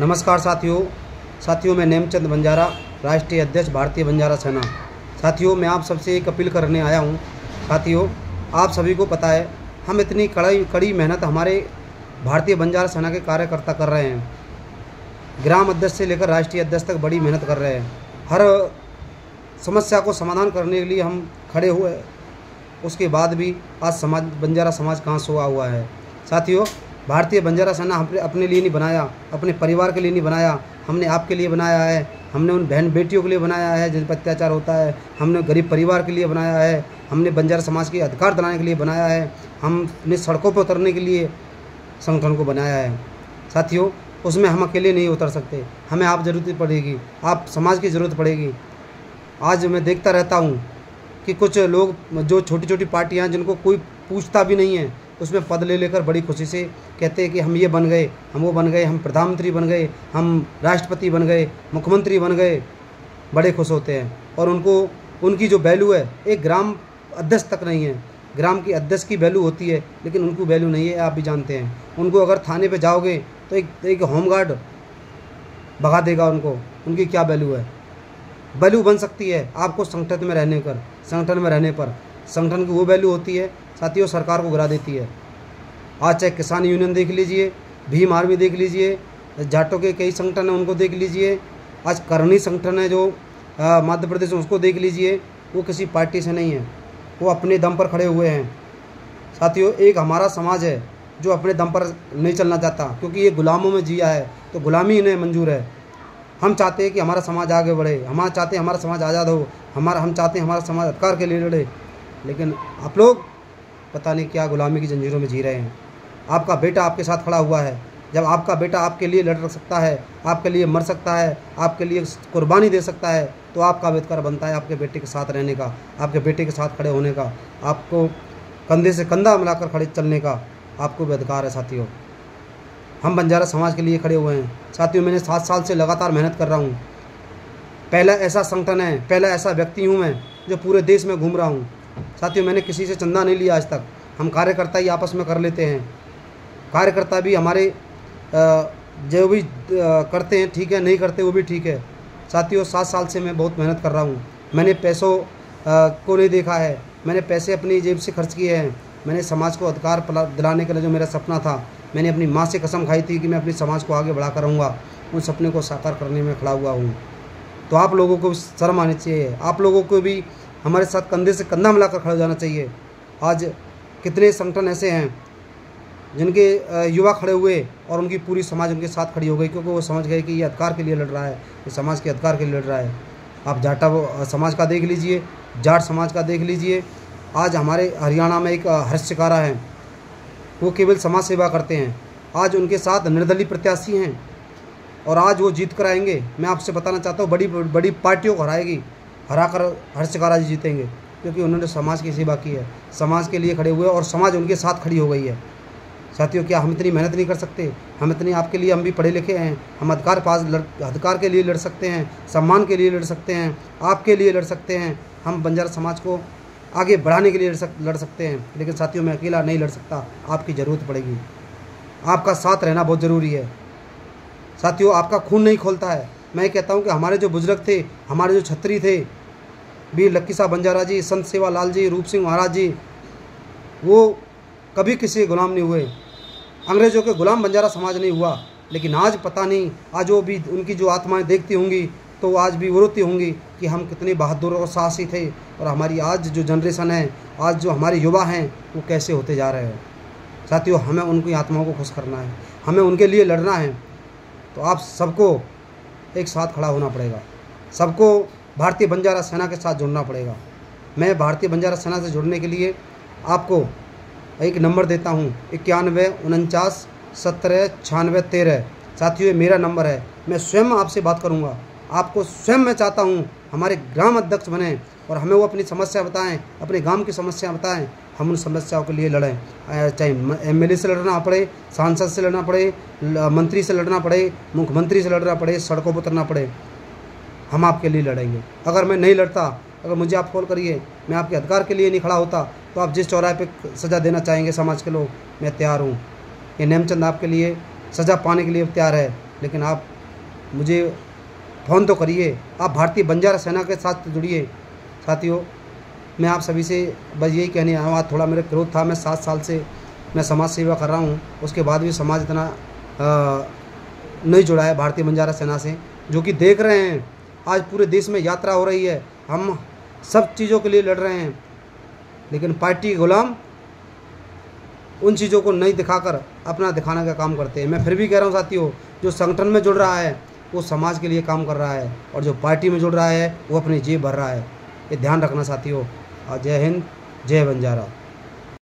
नमस्कार साथियों मैं नेमचंद बंजारा, राष्ट्रीय अध्यक्ष भारतीय बंजारा सेना। साथियों, मैं आप सबसे एक अपील करने आया हूं। साथियों, आप सभी को पता है हम इतनी कड़ी मेहनत हमारे भारतीय बंजारा सेना के कार्यकर्ता कर रहे हैं। ग्राम अध्यक्ष से लेकर राष्ट्रीय अध्यक्ष तक बड़ी मेहनत कर रहे हैं। हर समस्या को समाधान करने के लिए हम खड़े हुए, उसके बाद भी आज बंजारा समाज कहाँ सोया हुआ है। साथियों, भारतीय बंजारा सेना हमने अपने लिए नहीं बनाया, अपने परिवार के लिए नहीं बनाया, हमने आपके लिए बनाया है। हमने उन बहन बेटियों के लिए बनाया है जिन पर अत्याचार होता है। हमने गरीब परिवार के लिए बनाया है। हमने बंजारा समाज के अधिकार दिलाने के लिए बनाया है। हमने सड़कों पर उतरने के लिए संगठन को बनाया है। साथियों, उसमें हम अकेले नहीं उतर सकते, हमें आप ज़रूरत पड़ेगी, आप समाज की ज़रूरत पड़ेगी। आज मैं देखता रहता हूँ कि कुछ लोग जो छोटी छोटी पार्टियाँ हैं जिनको कोई पूछता भी नहीं है, उसमें पद ले लेकर बड़ी खुशी से कहते हैं कि हम ये बन गए, हम वो बन गए, हम प्रधानमंत्री बन गए, हम राष्ट्रपति बन गए, मुख्यमंत्री बन गए, बड़े खुश होते हैं। और उनकी जो वैल्यू है एक ग्राम अध्यक्ष तक नहीं है। ग्राम की अध्यक्ष की वैल्यू होती है, लेकिन उनको वैल्यू नहीं है, आप भी जानते हैं। उनको अगर थाने पे जाओगे तो एक होमगार्ड भगा देगा उनको, उनकी क्या वैल्यू है। वैल्यू बन सकती है आपको संगठन में रहने पर। संगठन की वो वैल्यू होती है साथियों, सरकार को गिरा देती है। आज चाहे किसान यूनियन देख लीजिए, भीम आर्मी देख लीजिए, जाटों के कई संगठन हैं उनको देख लीजिए, आज करनी संगठन है जो मध्य प्रदेश में, उसको देख लीजिए। वो किसी पार्टी से नहीं है, वो अपने दम पर खड़े हुए हैं। साथियों, एक हमारा समाज है जो अपने दम पर नहीं चलना चाहता, क्योंकि ये गुलामों में जिया है तो गुलामी इन्हें मंजूर है। हम चाहते हैं कि हमारा समाज आगे बढ़े, हम चाहते हैं हमारा समाज आज़ाद हो, हम चाहते हैं हमारा समाज अधिकार के लिए लड़े। लेकिन आप लोग पता नहीं क्या गुलामी की जंजीरों में जी रहे हैं। आपका बेटा आपके साथ खड़ा हुआ है। जब आपका बेटा आपके लिए लड़ सकता है, आपके लिए मर सकता है, आपके लिए कुर्बानी दे सकता है, तो आपका भी अधिकार बनता है आपके बेटे के साथ रहने का, आपके बेटे के साथ खड़े होने का, आपको कंधे से कंधा मिलाकर खड़े चलने का आपको भी अधिकार है। साथियों, हम बंजारा समाज के लिए खड़े हुए हैं। साथियों, मैंने 7 साल से लगातार मेहनत कर रहा हूँ। पहला ऐसा संगठन है, पहला ऐसा व्यक्ति हूँ मैं जो पूरे देश में घूम रहा हूँ। साथियों, मैंने किसी से चंदा नहीं लिया आज तक। हम कार्यकर्ता ही आपस में कर लेते हैं। कार्यकर्ता भी हमारे जो भी करते हैं ठीक है, नहीं करते वो भी ठीक है। साथियों, 7 साल से मैं बहुत मेहनत कर रहा हूँ। मैंने पैसों को नहीं देखा है, मैंने पैसे अपनी जेब से खर्च किए हैं। मैंने समाज को अधिकार दिलाने के लिए जो मेरा सपना था, मैंने अपनी माँ से कसम खाई थी कि मैं अपने समाज को आगे बढ़ा कर रहूँगा। उन सपने को साकार करने में खड़ा हुआ हूँ। तो आप लोगों को शर्म आनी चाहिए, आप लोगों को भी हमारे साथ कंधे से कंधा मिलाकर खड़ा हो जाना चाहिए। आज कितने संगठन ऐसे हैं जिनके युवा खड़े हुए और उनकी पूरी समाज उनके साथ खड़ी हो गई, क्योंकि वो समझ गए कि ये अधिकार के लिए लड़ रहा है, ये समाज के अधिकार के लिए लड़ रहा है। आप जाटा समाज का देख लीजिए, जाट समाज का देख लीजिए। आज हमारे हरियाणा में एक हर्ष शिकारा है, वो केवल समाज सेवा करते हैं। आज उनके साथ निर्दलीय प्रत्याशी हैं और आज वो जीत कर आएंगे। मैं आपसे बताना चाहता हूँ, बड़ी बड़ी पार्टियों को हराकर हर्ष शिकारा जी जीतेंगे, क्योंकि उन्होंने समाज की सेवा की है, समाज के लिए खड़े हुए और समाज उनके साथ खड़ी हो गई है। साथियों, क्या हम इतनी मेहनत नहीं कर सकते? हम इतनी आपके लिए, हम भी पढ़े लिखे हैं, हम अधिकार के लिए लड़ सकते हैं, सम्मान के लिए लड़ सकते हैं, आपके लिए लड़ सकते हैं, हम बंजारा समाज को आगे बढ़ाने के लिए लड़ सकते हैं। लेकिन साथियों, मैं अकेला नहीं लड़ सकता, आपकी ज़रूरत पड़ेगी। आपका साथ रहना बहुत ज़रूरी है। साथियों, आपका खून नहीं खोलता है। मैं कहता हूँ कि हमारे जो बुजुर्ग थे, हमारे जो छत्री थे, वीर लक्की साहब बंजारा जी, संत सेवालाल जी, रूप सिंह महाराज जी, वो कभी किसी गुलाम नहीं हुए। अंग्रेज़ों के गुलाम बंजारा समाज नहीं हुआ। लेकिन आज पता नहीं, आज वो भी उनकी जो आत्माएं देखती होंगी तो आज भी वो रोती होंगी कि हम कितने बहादुर और साहसी थे, और हमारी आज जो जनरेशन है, आज जो हमारे युवा हैं, वो कैसे होते जा रहे हैं। साथियों, हमें उनकी आत्माओं को खुश करना है, हमें उनके लिए लड़ना है। तो आप सबको एक साथ खड़ा होना पड़ेगा, सबको भारतीय बंजारा सेना के साथ जुड़ना पड़ेगा। मैं भारतीय बंजारा सेना से जुड़ने के लिए आपको एक नंबर देता हूँ, 91 49 17 96 13। साथियों, ये मेरा नंबर है। मैं स्वयं आपसे बात करूँगा, आपको स्वयं मैं चाहता हूँ हमारे ग्राम अध्यक्ष बने और हमें वो अपनी समस्या बताएं, अपने गांव की समस्या बताएं, हम उन समस्याओं के लिए लड़ें। चाहे एमएलए से लड़ना पड़े, सांसद से लड़ना पड़े, मंत्री से लड़ना पड़े, मुख्यमंत्री से लड़ना पड़े, सड़कों पर उतरना पड़े, हम आपके लिए लड़ेंगे। अगर मैं नहीं लड़ता, अगर मुझे आप कॉल करिए, मैं आपके अधिकार के लिए नहीं खड़ा होता, तो आप जिस चौराहे पे सज़ा देना चाहेंगे समाज के लोग, मैं तैयार हूँ। ये नेमचंद आपके लिए सज़ा पाने के लिए तैयार है। लेकिन आप मुझे फ़ोन तो करिए, आप भारतीय बंजारा सेना के साथ जुड़िए। साथियों, मैं आप सभी से बस यही कहने आया हूँ। आज थोड़ा मेरा क्रोध था, मैं 7 साल से मैं समाज सेवा कर रहा हूँ, उसके बाद भी समाज इतना नहीं जुड़ा है भारतीय बंजारा सेना से, जो कि देख रहे हैं आज पूरे देश में यात्रा हो रही है, हम सब चीज़ों के लिए लड़ रहे हैं, लेकिन पार्टी के गुलाम उन चीज़ों को नहीं दिखाकर अपना दिखाने का काम करते हैं। मैं फिर भी कह रहा हूँ साथियों, जो संगठन में जुड़ रहा है वो समाज के लिए काम कर रहा है, और जो पार्टी में जुड़ रहा है वो अपनी जेब भर रहा है। ये ध्यान रखना साथियों। जय हिंद, जय बंजारा।